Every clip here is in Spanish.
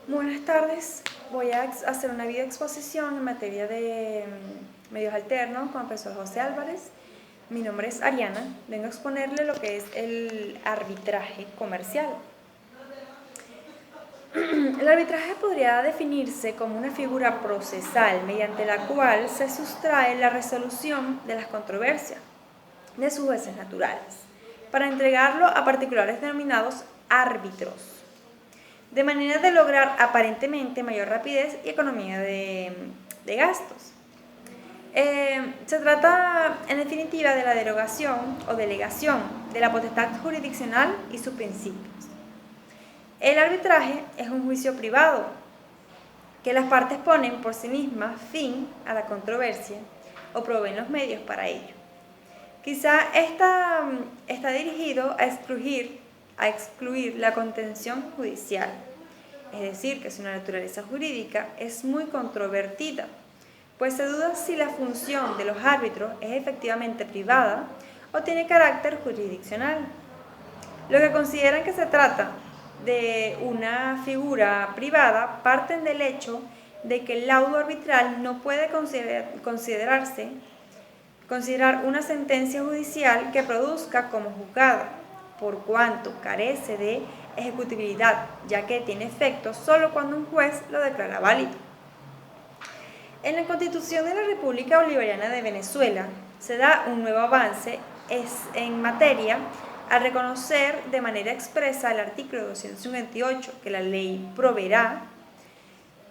Buenas tardes, voy a hacer una video exposición en materia de medios alternos con el profesor José Álvarez. Mi nombre es Ariana, vengo a exponerle lo que es el arbitraje comercial. El arbitraje podría definirse como una figura procesal mediante la cual se sustrae la resolución de las controversias de sus jueces naturales para entregarlo a particulares denominados árbitros, de manera de lograr aparentemente mayor rapidez y economía de gastos. Se trata, en definitiva, de la derogación o delegación de la potestad jurisdiccional y sus principios. El arbitraje es un juicio privado que las partes ponen por sí mismas fin a la controversia o proveen los medios para ello. Quizá está dirigido a excluir la contención judicial, es decir, que su naturaleza jurídica es muy controvertida, pues se duda si la función de los árbitros es efectivamente privada o tiene carácter jurisdiccional. Los que consideran que se trata de una figura privada parten del hecho de que el laudo arbitral no puede considerar una sentencia judicial que produzca como juzgada, por cuanto carece de ejecutibilidad, ya que tiene efecto solo cuando un juez lo declara válido. En la Constitución de la República Bolivariana de Venezuela se da un nuevo avance en materia al reconocer de manera expresa el artículo 258 que la ley proveerá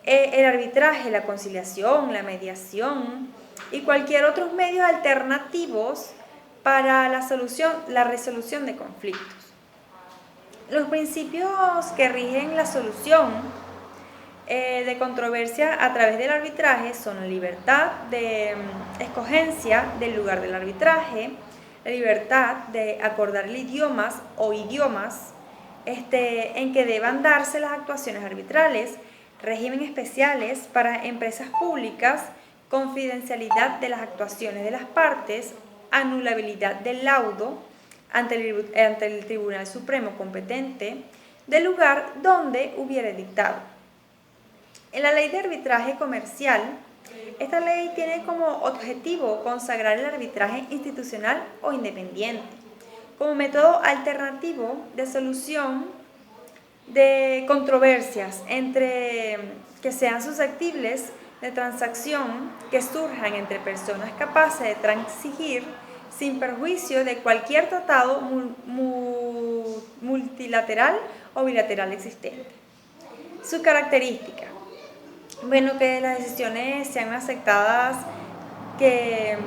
el arbitraje, la conciliación, la mediación y cualquier otros medios alternativos para la resolución de conflictos. Los principios que rigen la solución de controversia a través del arbitraje son la libertad de escogencia del lugar del arbitraje, la libertad de acordar idiomas en que deban darse las actuaciones arbitrales, régimen especiales para empresas públicas, confidencialidad de las actuaciones de las partes, anulabilidad del laudo ante el Tribunal Supremo competente del lugar donde hubiere dictado. En la ley de arbitraje comercial, esta ley tiene como objetivo consagrar el arbitraje institucional o independiente como método alternativo de solución de controversias que sean susceptibles de transacción que surjan entre personas capaces de transigir sin perjuicio de cualquier tratado multilateral o bilateral existente. Su característica. Bueno, que las decisiones sean aceptadas entre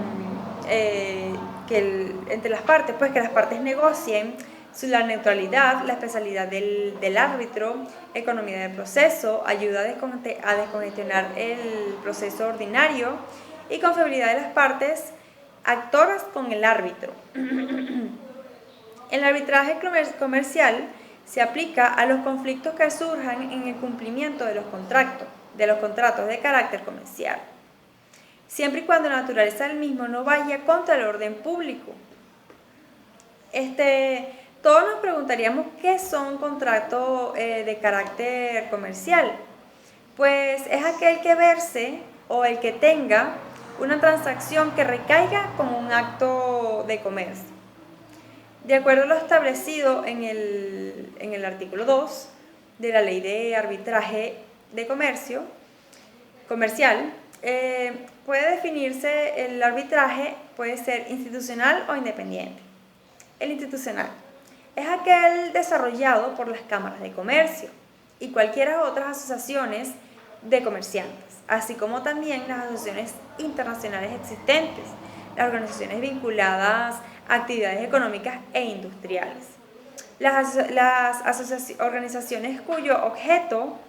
las partes, pues que las partes negocien la neutralidad, la especialidad del árbitro, economía del proceso, ayuda a descongestionar el proceso ordinario y confiabilidad de las partes actoras con el árbitro. El arbitraje comercial se aplica a los conflictos que surjan en el cumplimiento de los contratos de carácter comercial, siempre y cuando la naturaleza del mismo no vaya contra el orden público. Todos nos preguntaríamos qué son contratos de carácter comercial. Pues es aquel que verse o el que tenga una transacción que recaiga como un acto de comercio. De acuerdo a lo establecido en el artículo 2 de la Ley de Arbitraje de Comercial, puede definirse el arbitraje, puede ser institucional o independiente. El institucional es aquel desarrollado por las cámaras de comercio y cualquiera otras asociaciones de comerciantes, así como también las asociaciones internacionales existentes, las organizaciones vinculadas a actividades económicas e industriales. Las organizaciones cuyo objeto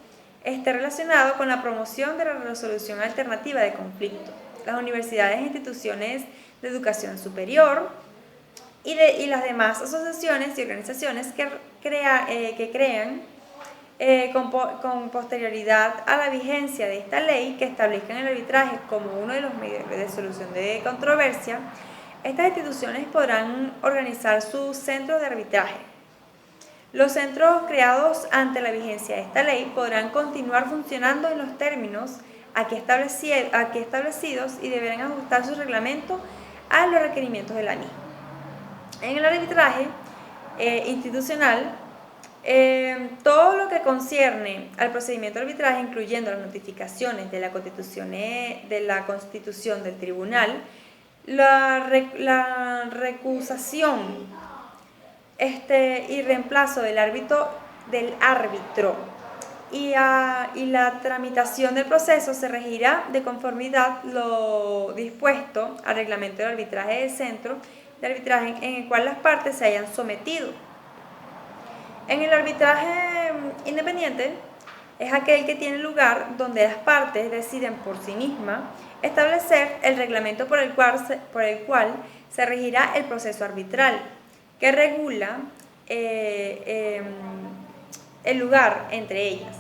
esté relacionado con la promoción de la resolución alternativa de conflictos, las universidades e instituciones de educación superior y las demás asociaciones y organizaciones que crean con posterioridad a la vigencia de esta ley que establezcan el arbitraje como uno de los medios de solución de controversia. Estas instituciones podrán organizar sus centros de arbitraje Los centros creados ante la vigencia de esta ley podrán continuar funcionando en los términos aquí establecidos y deberán ajustar su reglamento a los requerimientos de la misma. En el arbitraje institucional, todo lo que concierne al procedimiento de arbitraje, incluyendo las notificaciones de la constitución del tribunal, la recusación y reemplazo del árbitro y la tramitación del proceso se regirá de conformidad lo dispuesto al reglamento del arbitraje del centro de arbitraje en el cual las partes se hayan sometido. En el arbitraje independiente es aquel que tiene lugar donde las partes deciden por sí mismas establecer el reglamento por el cual se regirá el proceso arbitral, que regula el lugar entre ellas.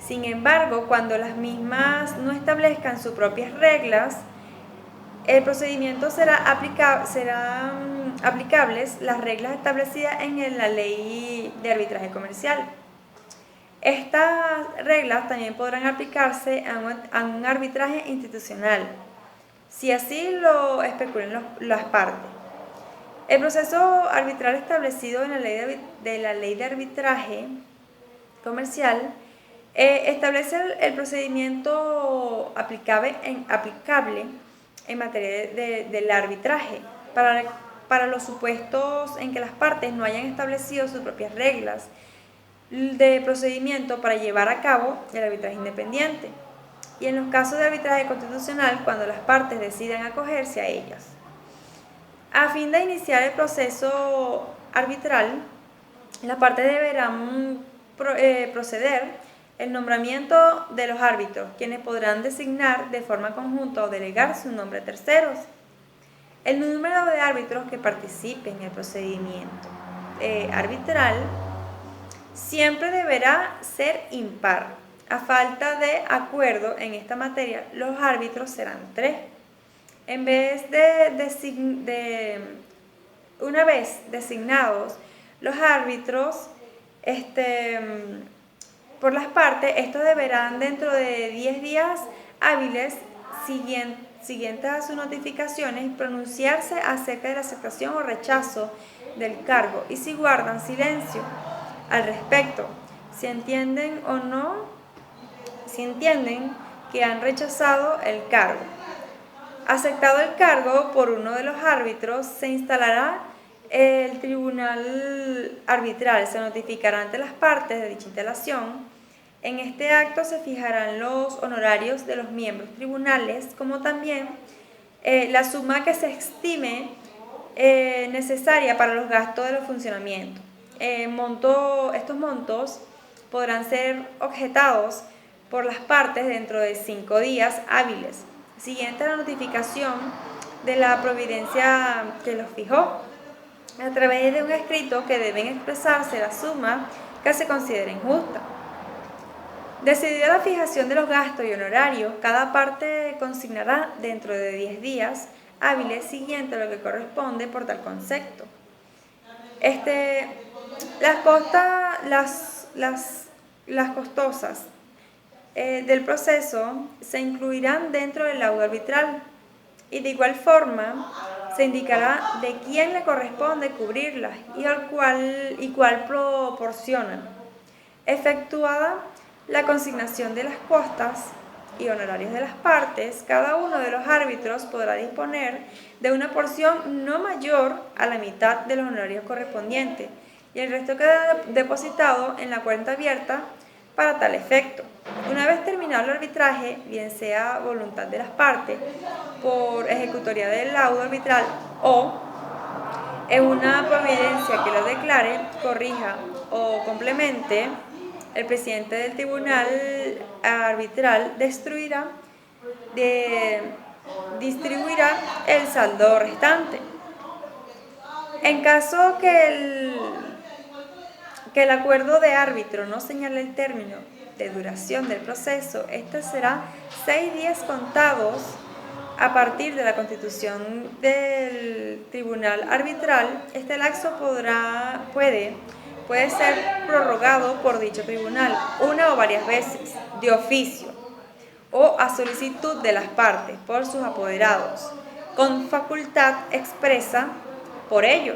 Sin embargo, cuando las mismas no establezcan sus propias reglas, el procedimiento serán aplicables las reglas establecidas en la ley de arbitraje comercial. Estas reglas también podrán aplicarse a un arbitraje institucional, si así lo especulan las partes. El proceso arbitral establecido en la ley de arbitraje comercial establece el procedimiento aplicable en materia del arbitraje para los supuestos en que las partes no hayan establecido sus propias reglas de procedimiento para llevar a cabo el arbitraje independiente, y en los casos de arbitraje constitucional cuando las partes decidan acogerse a ellas. A fin de iniciar el proceso arbitral, las partes deberán proceder el nombramiento de los árbitros, quienes podrán designar de forma conjunta o delegar su nombre a terceros. El número de árbitros que participen en el procedimiento arbitral siempre deberá ser impar. A falta de acuerdo en esta materia, los árbitros serán 3. Una vez designados los árbitros por las partes, estos deberán dentro de 10 días hábiles siguientes a sus notificaciones pronunciarse acerca de la aceptación o rechazo del cargo, y si guardan silencio al respecto, si entienden que han rechazado el cargo. Aceptado el cargo por uno de los árbitros, se instalará el tribunal arbitral, se notificará ante las partes de dicha instalación. En este acto se fijarán los honorarios de los miembros tribunales, como también la suma que se estime necesaria para los gastos de los funcionamientos. Estos montos podrán ser objetados por las partes dentro de 5 días hábiles, siguiente a la notificación de la providencia que los fijó, a través de un escrito que deben expresarse la suma que se considere injusta. Decidida la fijación de los gastos y honorarios, cada parte consignará dentro de 10 días hábiles siguiente a lo que corresponde por tal concepto. Las costosas del proceso se incluirán dentro del laudo arbitral, y de igual forma se indicará de quién le corresponde cubrirlas y cuál proporcionan. Efectuada la consignación de las costas y honorarios de las partes, cada uno de los árbitros podrá disponer de una porción no mayor a la mitad de los honorarios correspondientes, y el resto queda depositado en la cuenta abierta para tal efecto. Una vez terminado el arbitraje, bien sea voluntad de las partes, por ejecutoria del laudo arbitral o en una providencia que lo declare, corrija o complemente, el presidente del tribunal arbitral distribuirá el saldo restante. En caso que el acuerdo de árbitro no señale el término de duración del proceso, este será 6 días contados a partir de la constitución del tribunal arbitral. Este lapso puede puede ser prorrogado por dicho tribunal una o varias veces, de oficio, o a solicitud de las partes por sus apoderados, con facultad expresa por ello.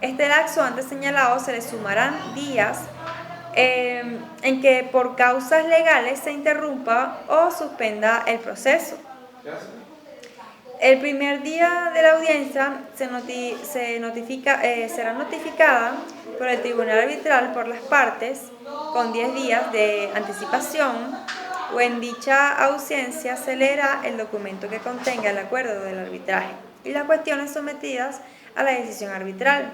Este lapso antes señalado se le sumarán días en que por causas legales se interrumpa o suspenda el proceso. El primer día de la audiencia será notificada por el tribunal arbitral por las partes con 10 días de anticipación, o en dicha ausencia se leerá el documento que contenga el acuerdo del arbitraje y las cuestiones sometidas a la decisión arbitral,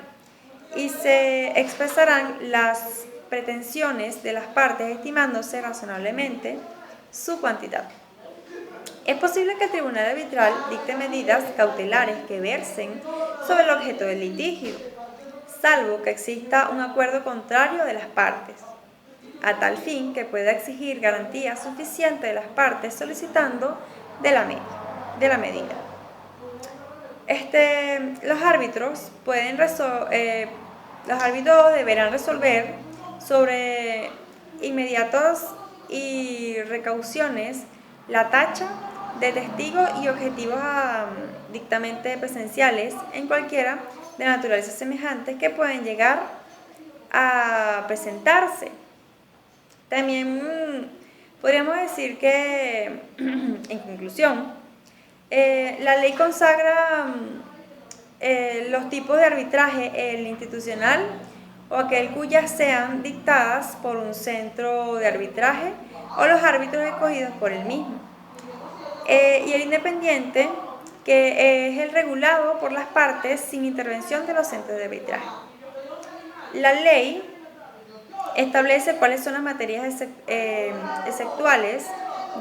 y se expresarán las pretensiones de las partes estimándose razonablemente su cantidad. Es posible que el tribunal arbitral dicte medidas cautelares que versen sobre el objeto del litigio, salvo que exista un acuerdo contrario de las partes, a tal fin que pueda exigir garantías suficientes de las partes solicitando de la medida. Los árbitros deberán resolver sobre inmediatos y recauciones la tacha de testigos y objetivos dictamente presenciales en cualquiera de naturaleza semejantes que pueden llegar a presentarse. También podríamos decir que, en conclusión, la ley consagra los tipos de arbitraje, el institucional o aquel cuyas sean dictadas por un centro de arbitraje o los árbitros escogidos por el mismo, y el independiente, que es el regulado por las partes sin intervención de los centros de arbitraje. La ley establece cuáles son las materias exceptuales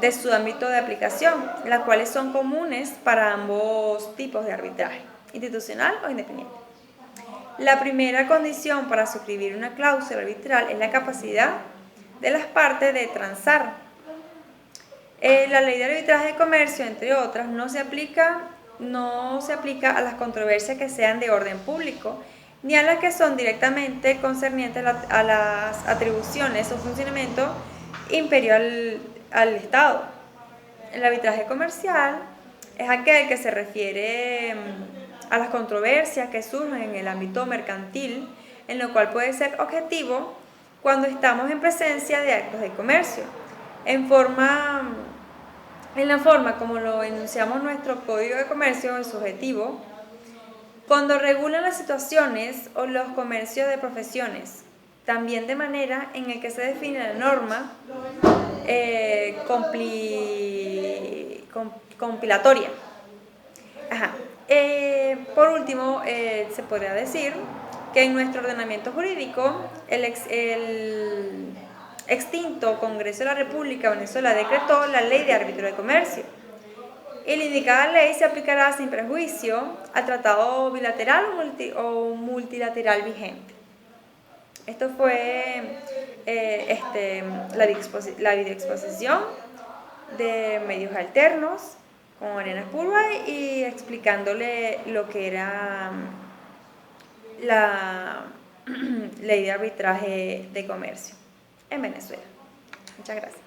de su ámbito de aplicación, las cuales son comunes para ambos tipos de arbitraje, institucional o independiente. La primera condición para suscribir una cláusula arbitral es la capacidad de las partes de transar. La ley de arbitraje de comercio, entre otras, no se aplica a las controversias que sean de orden público, ni a las que son directamente concernientes a las atribuciones o funcionamiento imperial al Estado. El arbitraje comercial es aquel que se refiere a las controversias que surgen en el ámbito mercantil, en lo cual puede ser objetivo cuando estamos en presencia de actos de comercio, en la forma como lo enunciamos nuestro Código de Comercio, el subjetivo, cuando regulan las situaciones o los comercios de profesiones, también de manera en el que se define la norma compilatoria. Por último, se podría decir que en nuestro ordenamiento jurídico, el extinto Congreso de la República de Venezuela decretó la Ley de Árbitro de Comercio, y la indicada ley se aplicará sin prejuicio al tratado bilateral o multilateral vigente. Esto fue la videoexposición de medios alternos con Arenas Purva y explicándole lo que era la ley de arbitraje de comercio en Venezuela. Muchas gracias.